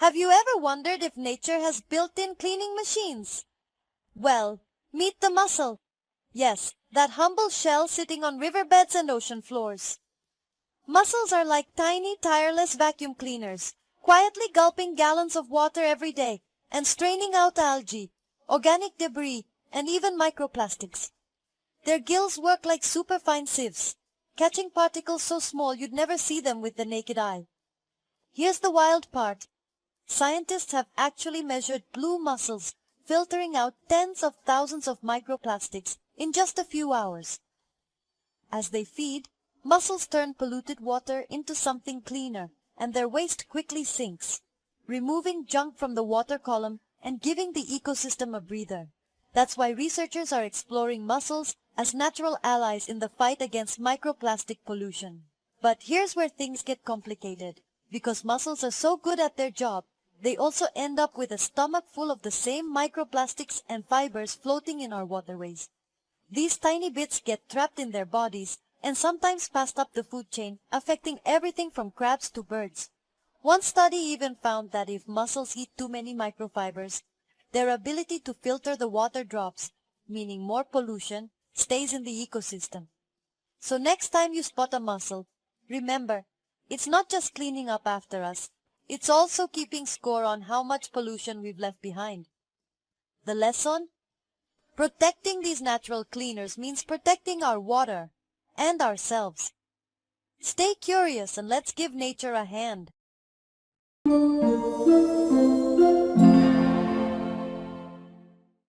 Have you ever wondered if nature has built-in cleaning machines? Well, meet the mussel. Yes, that humble shell sitting on riverbeds and ocean floors. Mussels are like tiny, tireless vacuum cleaners, quietly gulping gallons of water every day and straining out algae, organic debris, and even microplastics. Their gills work like superfine sieves, catching particles so small you'd never see them with the naked eye. Here's the wild part. Scientists have actually measured blue mussels filtering out tens of thousands of microplastics in just a few hours. As they feed, mussels turn polluted water into something cleaner, and their waste quickly sinks, removing junk from the water column and giving the ecosystem a breather. That's why researchers are exploring mussels as natural allies in the fight against microplastic pollution. But here's where things get complicated. Because mussels are so good at their job, they also end up with a stomach full of the same microplastics and fibers floating in our waterways. These tiny bits get trapped in their bodies and sometimes passed up the food chain, affecting everything from crabs to birds. One study even found that if mussels eat too many microfibers, their ability to filter the water drops, meaning more pollution stays in the ecosystem. So next time you spot a mussel, remember, it's not just cleaning up after us, it's also keeping score on how much pollution we've left behind. The lesson? Protecting these natural cleaners means protecting our water and ourselves. Stay curious and let's give nature a hand.